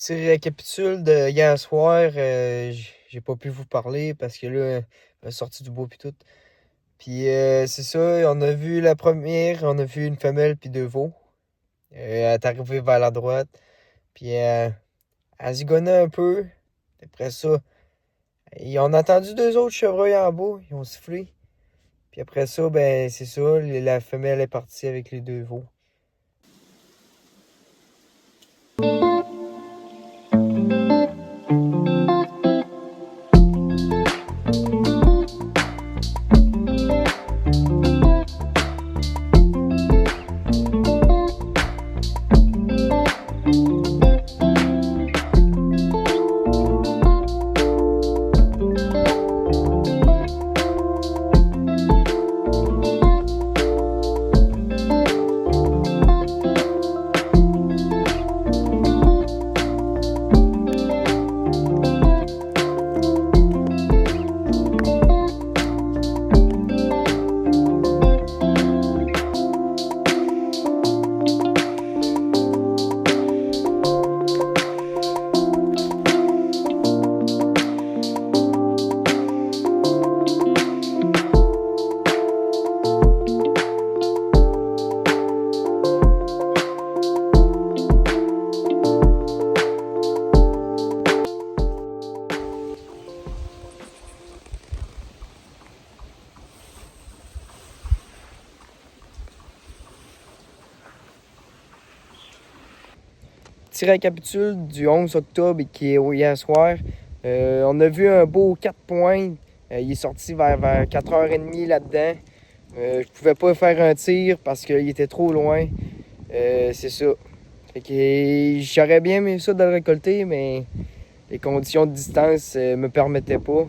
Petit récapitule de hier soir, j'ai pas pu vous parler parce que là, on est sorti du bois puis tout. Puis c'est ça, on a vu la première, on a vu une femelle puis 2 veaux. Elle est arrivée vers la droite. Puis elle zigonnait un peu. Après ça, on a entendu 2 autres chevreuils en bas, ils ont sifflé. Puis après ça, ben c'est ça, la femelle est partie avec les 2 veaux. Petit récapitule du 11 octobre qui est hier soir. On a vu un beau 4 pointes. Il est sorti vers 4h30 là-dedans. Je pouvais pas faire un tir parce qu'il était trop loin. C'est ça. Fait que j'aurais bien aimé ça de le récolter, mais les conditions de distance me permettaient pas.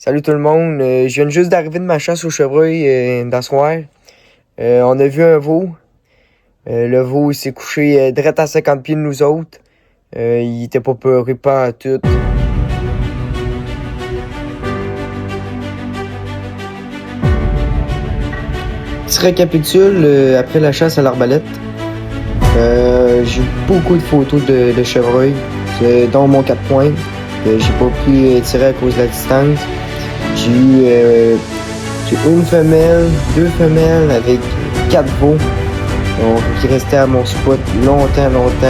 Salut tout le monde. Je viens juste d'arriver de ma chasse au chevreuil d'asseoir. On a vu un veau. Le veau il s'est couché direct à 50 pieds de nous autres. Il était pas peureux pas à tout. Petit récapitule après la chasse à l'arbalète. J'ai eu beaucoup de photos de chevreuil, dont mon 4 points. J'ai pas pu tirer à cause de la distance. J'ai eu une femelle, 2 femelles avec 4 veaux. Donc, qui restaient à mon spot longtemps.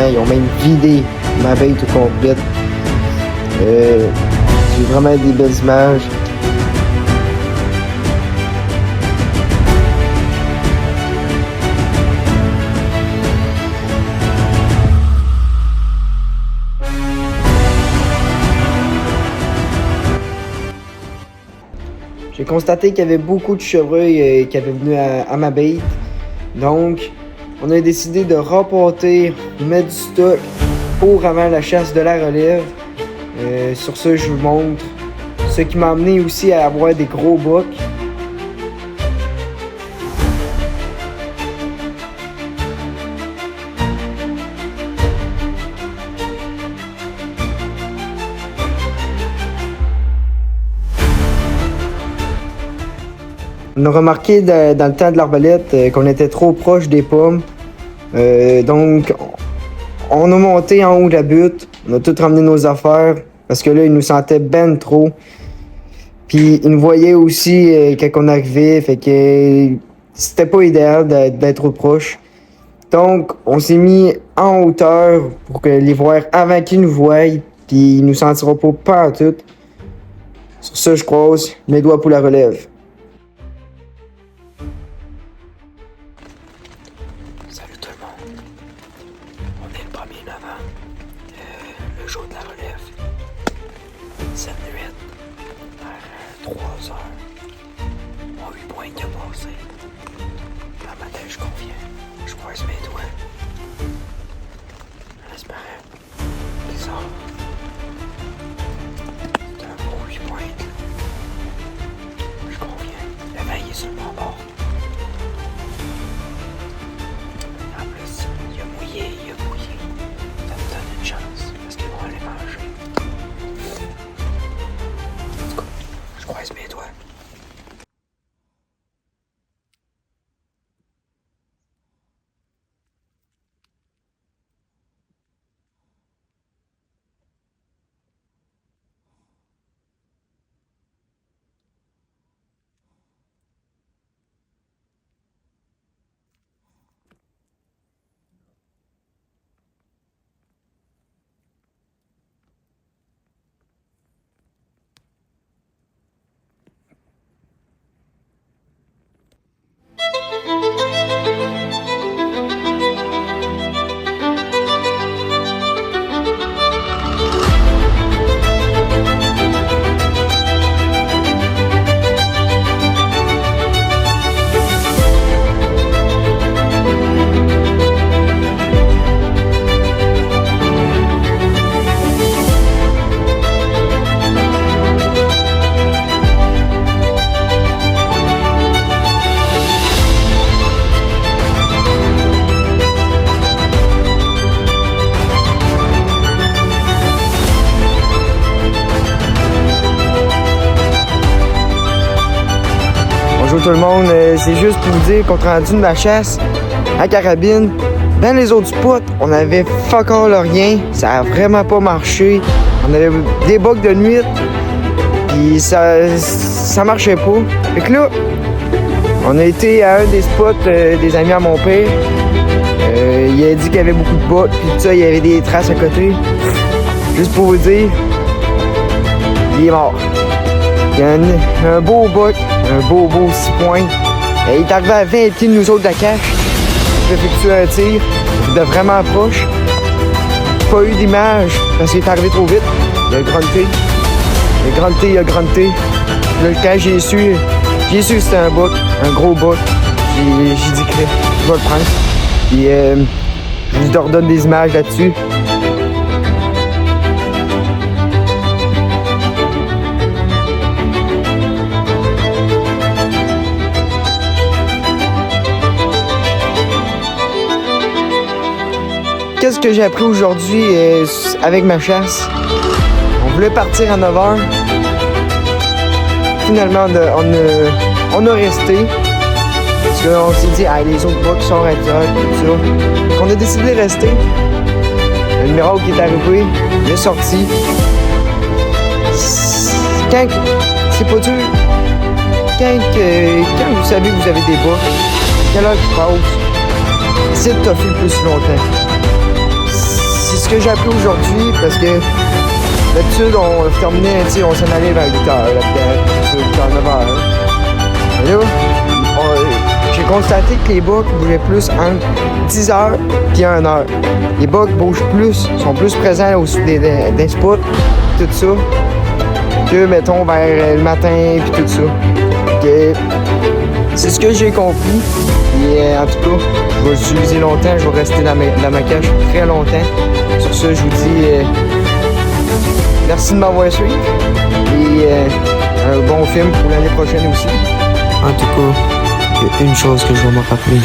Ils ont même vidé ma baie tout complète. J'ai vraiment des belles images. J'ai constaté qu'il y avait beaucoup de chevreuils qui avaient venu à ma bête. Donc, on a décidé de remporter, mettre du stock pour avant la chasse de la relève. Sur ça, je vous montre. Ce qui m'a amené aussi à avoir des gros bocs. On a remarqué dans le temps de l'arbalète qu'on était trop proche des pommes. Donc, on a monté en haut de la butte. On a tout ramené nos affaires parce que là, ils nous sentaient ben trop. Puis, ils nous voyaient aussi quand on arrivait. Fait que c'était pas idéal d'être trop proche. Donc, on s'est mis en hauteur pour que les voir avant qu'ils nous voient. Puis, ils nous sentiront pas en tout. Sur ça, je croise mes doigts pour la relève. Salut tout le monde. On est le 1er novembre, le jour de la relève. Cette nuit, vers 3 heures, mon 8 points qui a passé. Dans ma tête, je conviens. Je croise mes doigts. En espérant qu'il sort. C'est un beau 8 points. Je conviens. Le vin est sur mon bord. En plus, il a mouillé. Ça me donne une chance, parce qu'ils vont aller manger. En tout cas, je croise mes doigts. Bonjour tout le monde, c'est juste pour vous dire, compte rendu de ma chasse à carabine, dans les autres spots, on avait fuck all rien, ça a vraiment pas marché. On avait des bugs de nuit, puis ça marchait pas. Fait que là, on a été à un des spots des amis à mon père. Il a dit qu'il y avait beaucoup de bugs, puis tout ça, il y avait des traces à côté. Juste pour vous dire, il est mort. Il y a un beau buck, un beau 6 points. Il est arrivé à 20 pieds de nous autres de la cache. Il a effectué un tir de vraiment proche. Pas eu d'image parce qu'il est arrivé trop vite. Il a grunté. Il a grunté. Là, quand j'ai su que c'était un buck, un gros buck, j'ai dit que je vais le prendre. Puis je lui redonne des images là-dessus. que j'ai appris aujourd'hui avec ma chasse. On voulait partir à 9h. Finalement, on a resté. Parce qu'on s'est dit, ah, les autres boucs sont à 10h, tout ça. Donc on a décidé de rester. Le numéro qui est arrivé, il est sorti. Quand c'est pas dur, quand vous savez que vous avez des boucs, quelle heure qui passe, essayez de toffer le plus longtemps. C'est ce que j'ai appris aujourd'hui parce que d'habitude on terminait, on s'en allait vers 8h, 8h, 9h. Mais là, j'ai constaté que les boucs bougeaient plus entre 10h et 1h. Les boucs bougent plus, sont plus présents au-dessus des spots, tout ça, que, mettons, vers le matin et tout ça. C'est ce que j'ai compris. Et en tout cas, je vais l'utiliser longtemps, je vais rester dans ma cache très longtemps. Sur ce, je vous dis merci de m'avoir suivi. Et un bon film pour l'année prochaine aussi. En tout cas, il y a une chose que je vais me rappeler,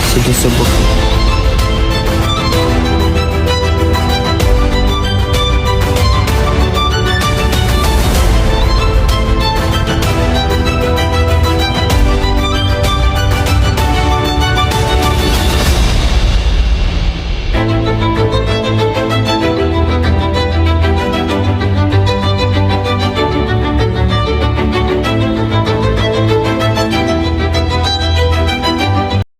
c'est de ce bouc.